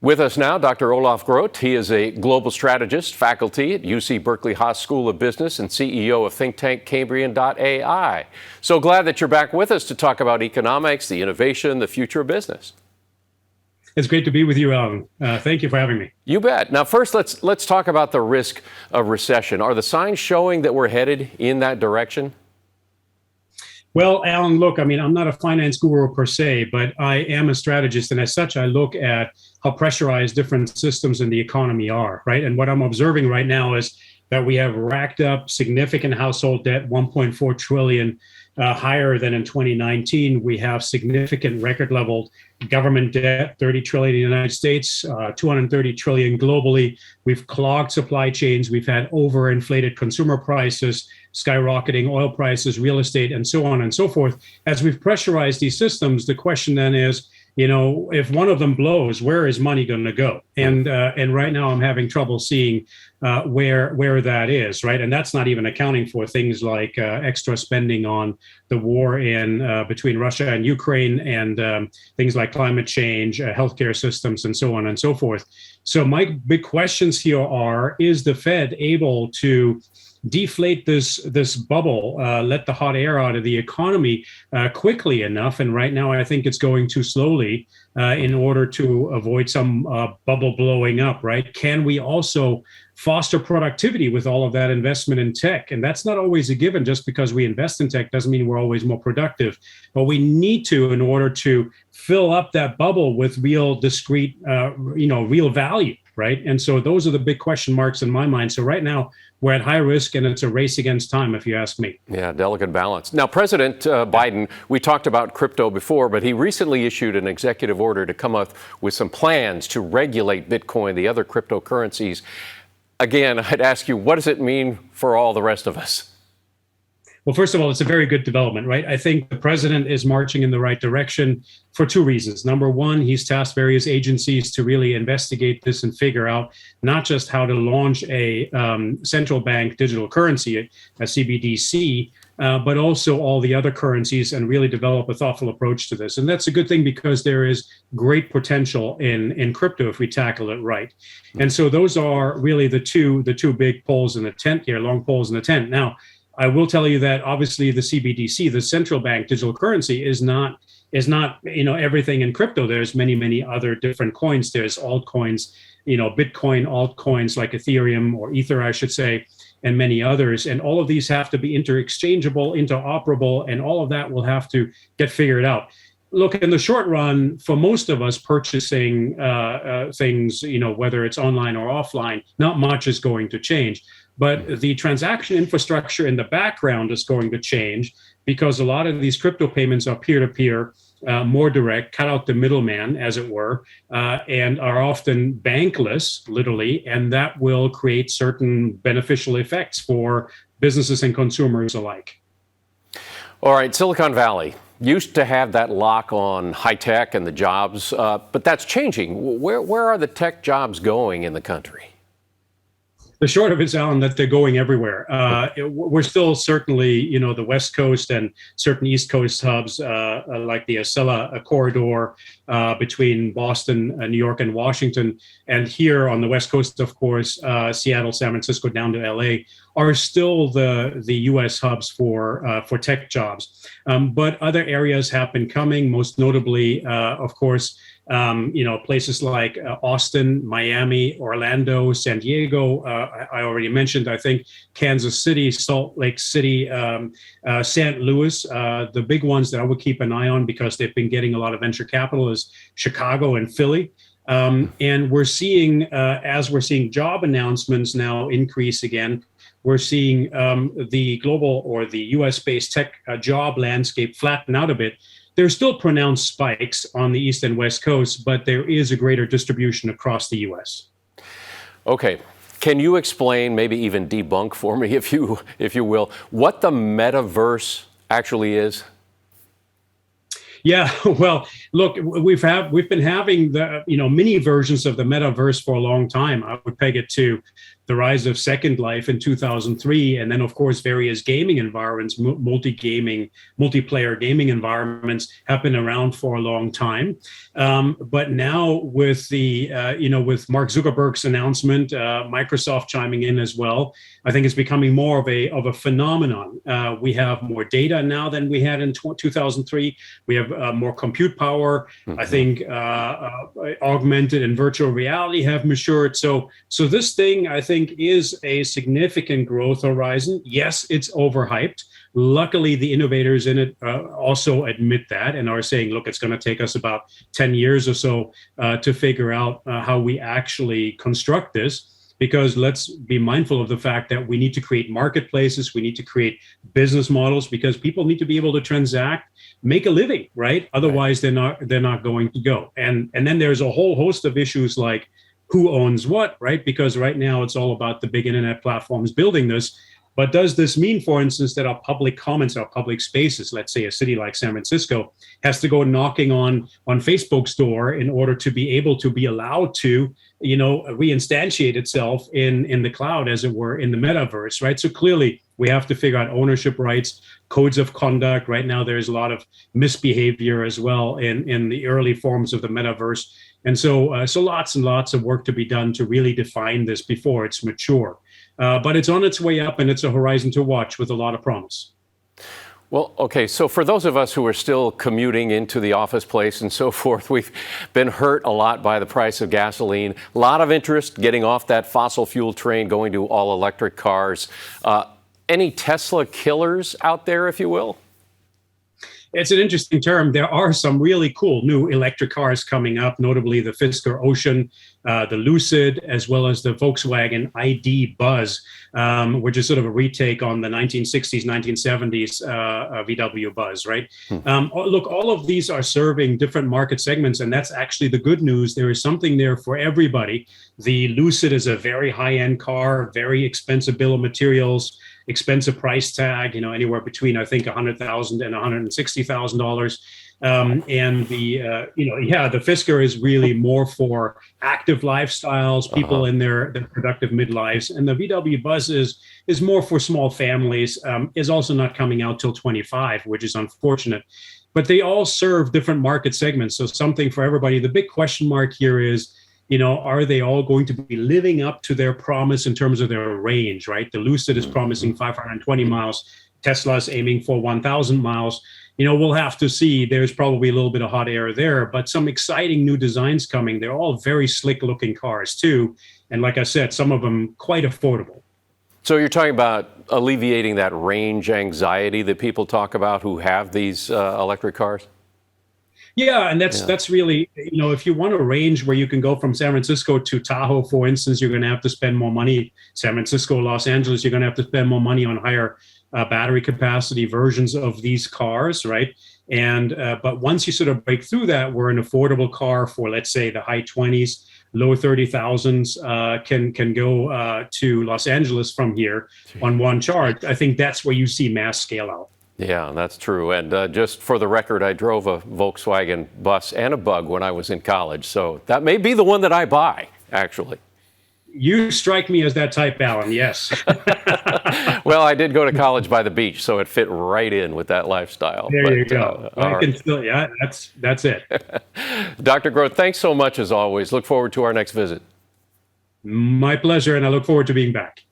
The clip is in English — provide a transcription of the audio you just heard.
With us now, Dr. Olaf Groth. He is a global strategist, faculty at UC Berkeley Haas School of Business, and CEO of think tank Cambrian.ai. So glad that you're back with us to talk about economics, the innovation, the future of business. It's great to be with you, Alan. Thank you for having me. You bet. Now, first, let's talk about the risk of recession. Are the signs showing that we're headed in that direction? Well, Alan, look, I'm not a finance guru per se, but I am a strategist. And as such, I look at how pressurized different systems in the economy are, right? And what I'm observing right now is that we have racked up significant household debt, 1.4 trillion, higher than in 2019. We have significant record level government debt, 30 trillion in the United States, 230 trillion globally. We've clogged supply chains. We've had overinflated consumer prices, skyrocketing oil prices, real estate, and so on and so forth. As we've pressurized these systems, the question then is, if one of them blows, where is money going to go? And right now I'm having trouble seeing where that is, right? And that's not even accounting for things like extra spending on the war between Russia and Ukraine, and things like climate change, healthcare systems, and so on and so forth. So my big questions here are: is the Fed able to deflate this bubble, let the hot air out of the economy quickly enough? And right now, I think it's going too slowly in order to avoid some bubble blowing up, right? Can we also foster productivity with all of that investment in tech? And that's not always a given. Just because we invest in tech doesn't mean we're always more productive. But we need to, in order to fill up that bubble with real discrete, real value, right? And so those are the big question marks in my mind. So right now, we're at high risk, and it's a race against time, if you ask me. Yeah, delicate balance. Now, President Biden, we talked about crypto before, but he recently issued an executive order to come up with some plans to regulate Bitcoin, the other cryptocurrencies. Again, I'd ask you, what does it mean for all the rest of us? Well, first of all, it's a very good development, right? I think the president is marching in the right direction for two reasons. Number one, he's tasked various agencies to really investigate this and figure out not just how to launch a central bank digital currency, a CBDC, but also all the other currencies, and really develop a thoughtful approach to this. And that's a good thing, because there is great potential in crypto if we tackle it right. And so those are really the two big poles in the tent here, long poles in the tent. Now, I will tell you that obviously the CBDC, the central bank digital currency, is not everything in crypto. There's many other different coins. There's altcoins, Bitcoin altcoins like Ethereum, or Ether, I should say, and many others. And all of these have to be interexchangeable, interoperable, and all of that will have to get figured out. Look, in the short run, for most of us purchasing things, whether it's online or offline, not much is going to change. But the transaction infrastructure in the background is going to change, because a lot of these crypto payments are peer-to-peer, more direct, cut out the middleman, as it were, and are often bankless, literally, and that will create certain beneficial effects for businesses and consumers alike. All right, Silicon Valley used to have that lock on high tech and the jobs, but that's changing. Where are the tech jobs going in the country? The short of it is, Alan, that they're going everywhere. We're still certainly, the West Coast and certain East Coast hubs, like the Acela corridor between Boston, New York, and Washington, and here on the West Coast, of course, Seattle, San Francisco, down to LA, are still the U.S. hubs for tech jobs. But other areas have been coming, most notably, of course, places like Austin, Miami, Orlando, San Diego. I already mentioned, I think, Kansas City, Salt Lake City, St. Louis. The big ones that I would keep an eye on, because they've been getting a lot of venture capital, is Chicago and Philly. And we're seeing, as we're seeing job announcements now increase again, we're seeing the global or the US-based tech job landscape flatten out a bit. There's still pronounced spikes on the East and West Coast, but there is a greater distribution across the US. Okay. Can you explain, maybe even debunk for me, if you will, what the Metaverse actually is? Yeah, well, look, we've been having the mini versions of the Metaverse for a long time. I would peg it to the rise of Second Life in 2003, and then of course various gaming environments, multiplayer gaming environments have been around for a long time. But now with with Mark Zuckerberg's announcement, Microsoft chiming in as well, I think it's becoming more of a phenomenon. We have more data now than we had in 2003. We have more compute power. Mm-hmm. I think augmented and virtual reality have matured. So this thing, I think, is a significant growth horizon. Yes, it's overhyped. Luckily, the innovators in it also admit that and are saying, look, it's going to take us about 10 years or so to figure out how we actually construct this. Because let's be mindful of the fact that we need to create marketplaces, we need to create business models, because people need to be able to transact, make a living, right? Otherwise, they're not going to go. And then there's a whole host of issues like who owns what, right? Because right now it's all about the big internet platforms building this. But does this mean, for instance, that our public commons, our public spaces, let's say a city like San Francisco, has to go knocking on Facebook's door in order to be able to be allowed to, reinstantiate itself in the cloud, as it were, in the metaverse, right? So clearly, we have to figure out ownership rights, codes of conduct. Right now, there's a lot of misbehavior as well in the early forms of the metaverse. And so lots and lots of work to be done to really define this before it's mature. But it's on its way up, and it's a horizon to watch with a lot of promise. Well, okay, so for those of us who are still commuting into the office place and so forth, we've been hurt a lot by the price of gasoline. A lot of interest getting off that fossil fuel train, going to all electric cars. Any Tesla killers out there, if you will? It's an interesting term. There are some really cool new electric cars coming up, notably the Fisker Ocean, the Lucid, as well as the Volkswagen ID Buzz, which is sort of a retake on the 1960s, 1970s VW Buzz, right? Look, all of these are serving different market segments, and that's actually the good news. There is something there for everybody. The Lucid is a very high-end car, very expensive bill of materials, expensive price tag, anywhere between, I think, $100,000 and $160,000. And the Fisker is really more for active lifestyles, people in their productive midlives. And the VW Buzz is more for small families, is also not coming out till 25, which is unfortunate. But they all serve different market segments. So something for everybody. The big question mark here is, are they all going to be living up to their promise in terms of their range, right? The Lucid is promising 520 miles. Tesla's aiming for 1,000 miles. We'll have to see. There's probably a little bit of hot air there, but some exciting new designs coming. They're all very slick looking cars too. And like I said, some of them quite affordable. So you're talking about alleviating that range anxiety that people talk about who have these electric cars? Yeah, and that's really, if you want a range where you can go from San Francisco to Tahoe, for instance, you're going to have to spend more money. San Francisco, Los Angeles, you're going to have to spend more money on higher battery capacity versions of these cars, right? And but once you sort of break through that, where an affordable car for, let's say, the high 20s, low 30,000s can go to Los Angeles from here on one charge, I think that's where you see mass scale out. Yeah, that's true. And just for the record, I drove a Volkswagen Bus and a Bug when I was in college. So that may be the one that I buy, actually. You strike me as that type, Alan, yes. Well, I did go to college by the beach, so it fit right in with that lifestyle. There you go. That's it. Dr. Groth, thanks so much as always. Look forward to our next visit. My pleasure, and I look forward to being back.